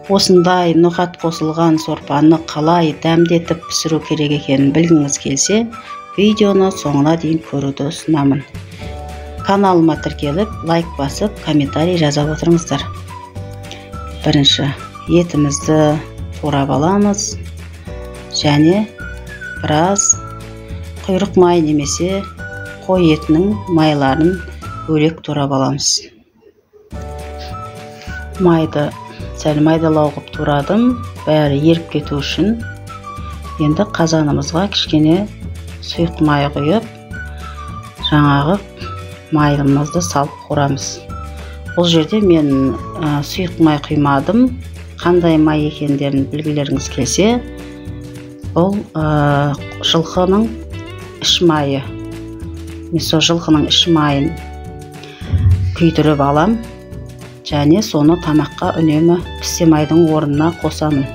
Осындай ноқат қосылған сорпаны қалай дәмдетіп пісіру керек екенін білгіңіз келсе, видеоны соңына дейін көруді ұсынамын. Каналыма тіркеліп, лайк басып, комментарий жазып отырыңыздар. Бірінші, етімізді турап аламыз, және біраз құйрық май немесе қой етінің майларын бөлек турап аламыз. Майды сәл майдалау қып турадым, бәрі еріп кету үшін. Енді қазанымызға кішкене сұйық май құйып, жаңағы майлымызды салып қуырамыз. Бұл жерде мен сұйық май құймадым. Қандай май екендерін білгілеріңіз келсе, бұл жылқының іш майы. Мен сол жылқының іш майын күйдіріп алам, және соны тамаққа үнемі пісте майдың орнына қосамын.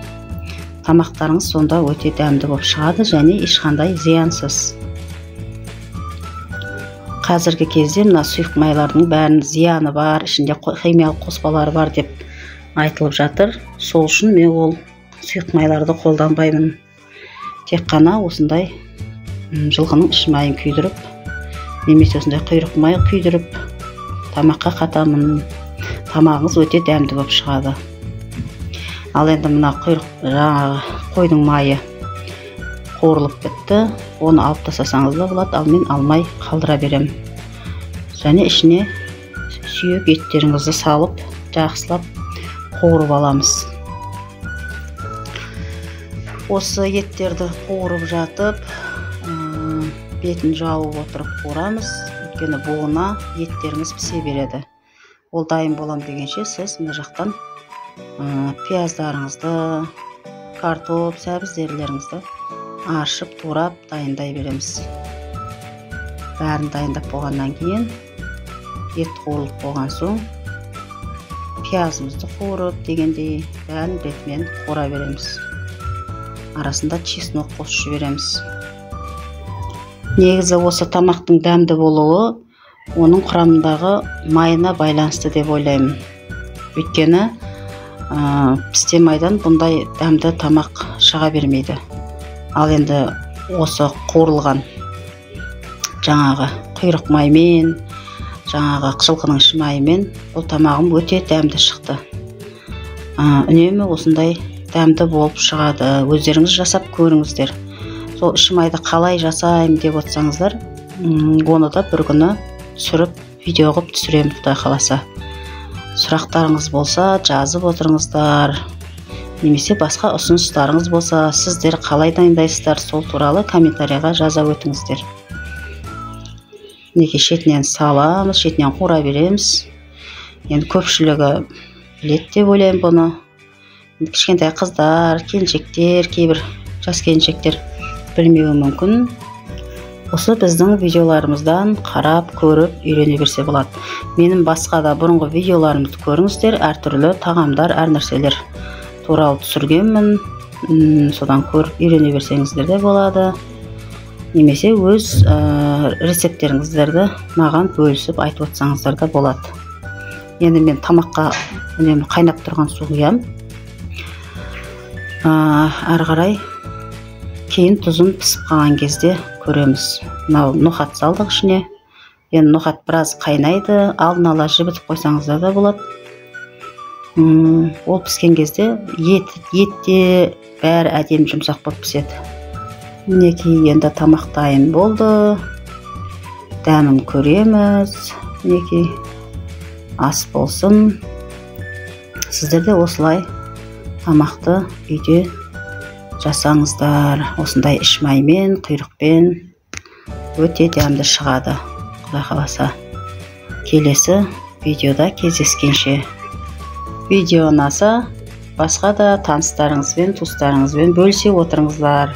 Тамақтарыңыз сонда өте дәмді болып шығады, және ешқандай зиянсыз. Қазіргі кезде мына сұйық майлардың бәрінің зияны бар, ішінде химиялық қоспалары бар деп айтылып жатыр. Сол үшін мен ол сұйық майларды қолданбаймын. Тек қана осындай жылқының іш майын күйдіріп, немесе осындай құйрық май күйдіріп тамаққа қатамын. Тамағыңыз өте дәмді болып шығады. Ал енді мына қойдың майы қуырылып бітті. Оны алып тастасаңыз да болады, ал мен алмай қалдыра берем. Және ішіне сүйек еттеріңізді салып, жақсылап қуырып аламыз. Осы еттерді қуырып жатып, бетін жауып отырып қуырамыз. Өйткені буына еттеріңіз пісе береді. Ол дайын болам дегенше сіз мына жақтан пияздарыңызды, картоп, сәбіздерлеріңізді аршып, турап дайындай береміз. Бәрін дайындап болғаннан кейін, ет қуырылып болған соң, пиязымызды қуырып дегендей бәрін ретімен қуыра береміз. Арасында чеснок қосып жібереміз. Негізі осы тамақтың дәмді болуы оның құрамындағы майына байланысты деп ойлаймын. Өйткені пісте майдан бұндай дәмді тамақ шыға бермейді. Ал енді осы қуырылған жаңағы құйрық маймен, жаңағы жылқының іш майымен бұл тамағым өте дәмді шықты. Үнемі осындай дәмді болып шығады. Өздеріңіз жасап көріңіздер. Сол іш майды қалай жасайым деп отырсаңыздар, оны да бір күні түсіріп, видео қылып түсірем, Құдай қаласа. Сұрақтарыңыз болса, жазып отырыңыздар. Немесе басқа ұсыныстарыңыз болса, сіздер қалай дайындайсыздар, сол туралы комментарийға жаза өтіңіздер. Неге шетінен саламыз, шетінен қуыра береміз. Енді көпшілігі біледі деп ойлаймын бұны. Кішкентай қыздар, келіншектер, кейбір жас келіншектер білмеуі мүмкін. Осы біздің видеоларымыздан қарап, көріп, үйрене берсе болады. Менің басқа да бұрынғы видеоларымызды көріңіздер, әртүрлі тағамдар, әр нәрселер туралы түсіргенмін. Содан көріп, үйрене берсеңіздер де болады. Немесе өз рецепттеріңіздерді маған бөлісіп айтып отырсаңыздар да болады. Енді мен тамаққа үнемі қайнап тұрған су құям. Әрі қарай кейін тұзын пісіп қалған кезде көреміз. Мынау ноқат салдық ішіне. Енді ноқат біраз қайнайды, алдын ала жібітіп қойсаңыздар да болады. Ол піскен кезде етте бәрі әдемі жұмсақ болып піседі. Мінекей енді тамақ дайын болды. Дәмін көреміз. Мінекей ас болсын. Сіздер де осылай тамақты үйде жасаңыздар. Осындай іш маймен, құйрықпен өте дәмді шығады, Құдай қаласа. Келесі видеода кездескенше. Видео ұнаса, басқа да таныстарыңызбен, туыстарыңызбен бөлісе отырыңыздар.